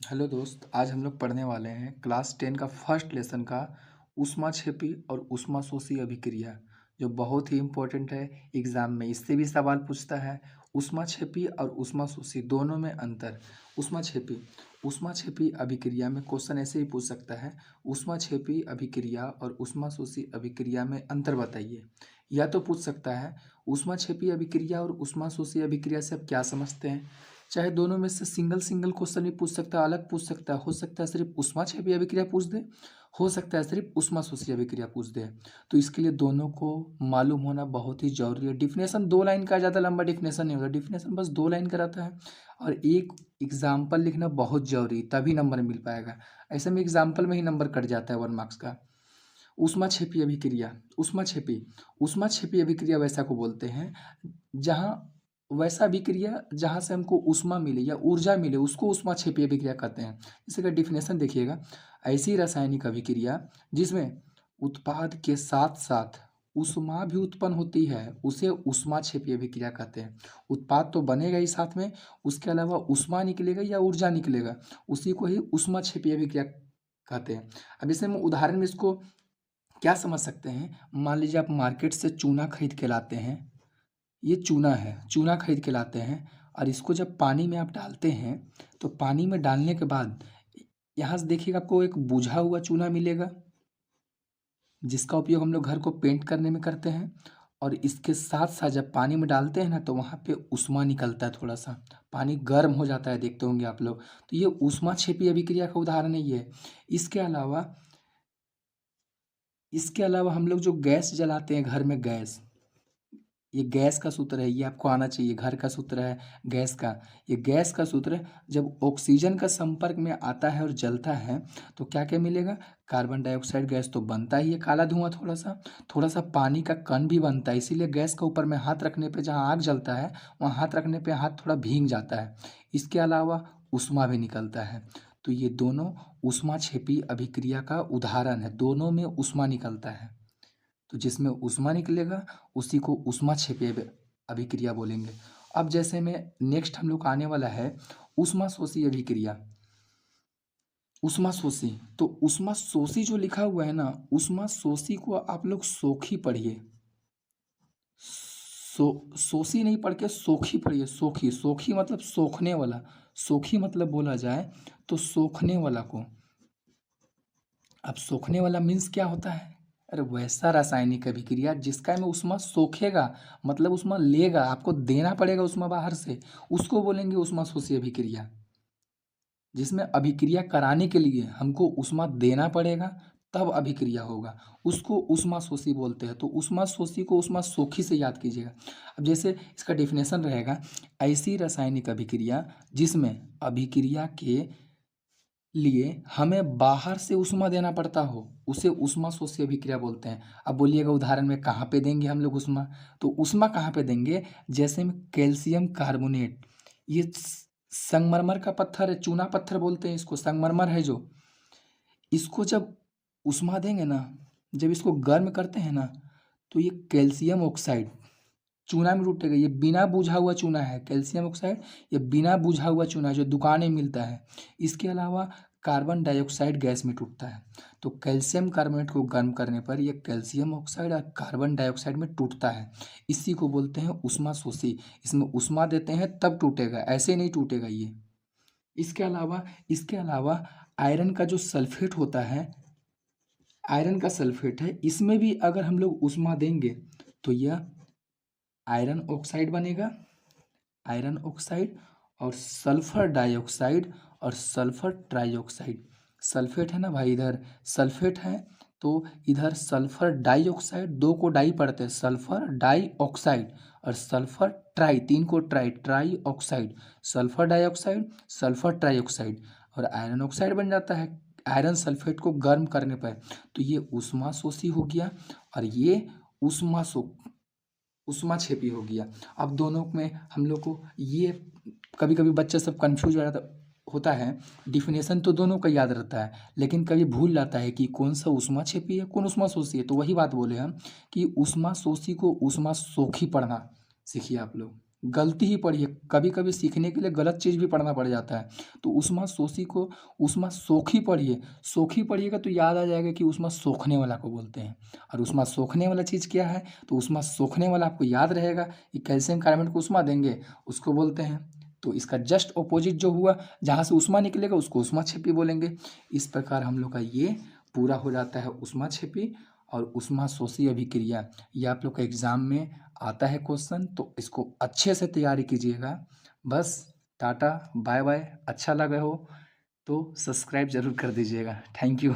Hello दोस्त, आज हम लोग पढ़ने वाले हैं क्लास 10 का फर्स्ट लेसन का ऊष्माक्षेपी और ऊष्माशोषी अभिक्रिया, जो बहुत ही इम्पोर्टेंट है। एग्जाम में इससे भी सवाल पूछता है। ऊष्माक्षेपी और ऊष्माशोषी दोनों में अंतर। ऊष्माक्षेपी ऊष्माक्षेपी अभिक्रिया में क्वेश्चन ऐसे ही पूछ सकता है, ऊष्माक्षेपी अभिक्रिया और ऊष्माशोषी अभिक्रिया में अंतर बताइए। या तो पूछ सकता है, ऊष्माक्षेपी अभिक्रिया और ऊष्माशोषी अभिक्रिया से आप क्या समझते हैं। चाहे दोनों में से सिंगल सिंगल क्वेश्चन भी पूछ सकता है, अलग पूछ सकता है। हो सकता है सिर्फ ऊष्माक्षेपी अभिक्रिया पूछ दे, हो सकता है सिर्फ ऊष्माशोषी अभिक्रिया पूछ दे। तो इसके लिए दोनों को मालूम होना बहुत ही जरूरी है। डिफिनेशन 2 लाइन का, ज़्यादा लंबा डिफिनेशन नहीं होता, डिफिनेशन बस 2 लाइन का रहता है। और एक एग्जाम्पल लिखना बहुत जरूरी, तभी नंबर मिल पाएगा। ऐसे में एग्जाम्पल में ही नंबर कट जाता है 1 मार्क्स का। ऊष्माक्षेपी अभिक्रिया, ऊष्माक्षेपी अभिक्रिया वैसा को बोलते हैं जहाँ वैसा अभिक्रिया जहाँ से हमको ऊष्मा मिले या ऊर्जा मिले, उसको ऊष्माक्षेपी अभिक्रिया कहते हैं। इसका डिफिनेशन देखिएगा, ऐसी रासायनिक अभिक्रिया जिसमें उत्पाद के साथ साथ ऊष्मा भी उत्पन्न होती है, उसे ऊष्माक्षेपी अभिक्रिया कहते हैं। उत्पाद तो बनेगा ही, साथ में उसके अलावा ऊष्मा निकलेगा या ऊर्जा निकलेगा, उसी को ही ऊष्माक्षेपी अभिक्रिया कहते हैं। अब इसमें उदाहरण में इसको क्या समझ सकते हैं। मान लीजिए आप मार्केट से चूना खरीद के लाते हैं, ये चूना है, चूना खरीद के लाते हैं और इसको जब पानी में आप डालते हैं तो पानी में डालने के बाद यहाँ से देखिएगा आपको एक बुझा हुआ चूना मिलेगा, जिसका उपयोग हम लोग घर को पेंट करने में करते हैं। और इसके साथ साथ जब पानी में डालते हैं ना, तो वहाँ पे ऊष्मा निकलता है, थोड़ा सा पानी गर्म हो जाता है, देखते होंगे आप लोग। तो ये ऊष्माक्षेपी अभिक्रिया का उदाहरण है ये। इसके अलावा हम लोग जो गैस जलाते हैं घर में, गैस, ये गैस का सूत्र है, ये आपको आना चाहिए। घर का सूत्र है गैस का। ये गैस का सूत्र, जब ऑक्सीजन का संपर्क में आता है और जलता है तो क्या क्या मिलेगा। कार्बन डाइऑक्साइड गैस तो बनता ही है, काला धुआं, थोड़ा सा पानी का कण भी बनता है। इसीलिए गैस के ऊपर में हाथ रखने पे, जहाँ आग जलता है वहाँ हाथ रखने पे हाथ थोड़ा भीग जाता है। इसके अलावा ऊष्मा भी निकलता है। तो ये दोनों ऊष्माक्षेपी अभिक्रिया का उदाहरण है, दोनों में ऊष्मा निकलता है। तो जिसमें ऊष्मा निकलेगा उसी को ऊष्माक्षेपी अभिक्रिया बोलेंगे। अब जैसे में नेक्स्ट हम लोग का आने वाला है ऊष्माशोषी अभिक्रिया। ऊष्माशोषी, तो ऊष्माशोषी जो लिखा हुआ है ना, ऊष्माशोषी को आप लोग सोखी पढ़िए। शोषी नहीं पढ़ के सोखी पढ़िए। सोखी, सोखी मतलब सोखने वाला, सोखी मतलब बोला जाए तो सोखने वाला को। अब सोखने वाला मीन्स क्या होता है। अरे वैसा रासायनिक अभिक्रिया जिसका में ऊष्मा सोखेगा, मतलब ऊष्मा लेगा, आपको देना पड़ेगा ऊष्मा बाहर से, उसको बोलेंगे ऊष्माशोषी अभिक्रिया। जिसमें अभिक्रिया कराने के लिए हमको ऊष्मा देना पड़ेगा, तब अभिक्रिया होगा, उसको ऊष्माशोषी बोलते हैं। तो ऊष्माशोषी को ऊष्मासोखी से याद कीजिएगा। अब जैसे इसका डेफिनेशन रहेगा, ऐसी रासायनिक अभिक्रिया जिसमें अभिक्रिया के लिए हमें बाहर से ऊष्मा देना पड़ता हो, उसे ऊष्माशोषी अभिक्रिया बोलते हैं। अब बोलिएगा उदाहरण में कहाँ पे देंगे हम लोग ऊष्मा। तो ऊष्मा कहाँ पे देंगे, जैसे में कैल्शियम कार्बोनेट, ये संगमरमर का पत्थर है, चूना पत्थर बोलते हैं इसको, संगमरमर है जो, इसको जब ऊष्मा देंगे ना, जब इसको गर्म करते हैं ना, तो ये कैल्शियम ऑक्साइड चूना में टूटेगा। ये बिना बुझा हुआ चूना है, कैल्शियम ऑक्साइड, ये बिना बुझा हुआ चूना है जो दुकान में मिलता है। इसके अलावा कार्बन डाइऑक्साइड गैस में टूटता है। तो कैल्शियम कार्बोनेट को गर्म करने पर ये कैल्शियम ऑक्साइड और कार्बन डाइऑक्साइड में टूटता है। इसी को बोलते हैं ऊष्माशोषी। इसमें ऊष्मा देते हैं तब टूटेगा, ऐसे नहीं टूटेगा ये। इसके अलावा आयरन का जो सल्फेट होता है, आयरन का सल्फेट है, इसमें भी अगर हम लोग ऊष्मा देंगे तो यह आयरन ऑक्साइड बनेगा, आयरन ऑक्साइड, और सल्फर डाइऑक्साइड और सल्फर ट्राइऑक्साइड। सल्फेट है ना भाई, इधर सल्फेट है तो इधर सल्फर डाइऑक्साइड, दो को डाई पढ़ते हैं, सल्फर डाइऑक्साइड, और सल्फर ट्राई, तीन को try, try oxide, sulphur dioxide, sulphur trioxide, और आयरन ऑक्साइड बन जाता है आयरन सल्फेट को गर्म करने पर। तो ये ऊष्माशोषी हो गया और ये ऊष्माक्षेपी हो गया। अब दोनों में हम लोग को ये कभी कभी बच्चा सब कंफ्यूज होता है। डिफिनेशन तो दोनों का याद रहता है, लेकिन कभी भूल जाता है कि कौन सा ऊष्माक्षेपी है, कौन ऊष्माशोषी है। तो वही बात बोले हम कि ऊष्माशोषी को ऊष्मासोखी पढ़ना सीखिए आप लोग। गलती ही पढ़िए, कभी कभी सीखने के लिए गलत चीज़ भी पढ़ना पड़ जाता है। तो उष्मा सोखी को उष्मा सोखी पढ़िए, सोखी पढ़िएगा तो याद आ जाएगा कि उष्मा सोखने वाला को बोलते हैं। और उष्मा सोखने वाला चीज़ क्या है, तो उष्मा सोखने वाला आपको याद रहेगा कि कैल्शियम कार्बोनेट को उष्मा देंगे उसको बोलते हैं। तो इसका जस्ट ऑपोजिट जो हुआ, जहाँ से उष्मा निकलेगा उसको उष्मा क्षेपी बोलेंगे। इस प्रकार हम लोग का ये पूरा हो जाता है उष्मा क्षेपी और उष्मा शोषी अभिक्रिया। ये आप लोग का एग्जाम में आता है क्वेश्चन, तो इसको अच्छे से तैयारी कीजिएगा। बस टाटा बाय बाय। अच्छा लगा हो तो सब्सक्राइब जरूर कर दीजिएगा। Thank you.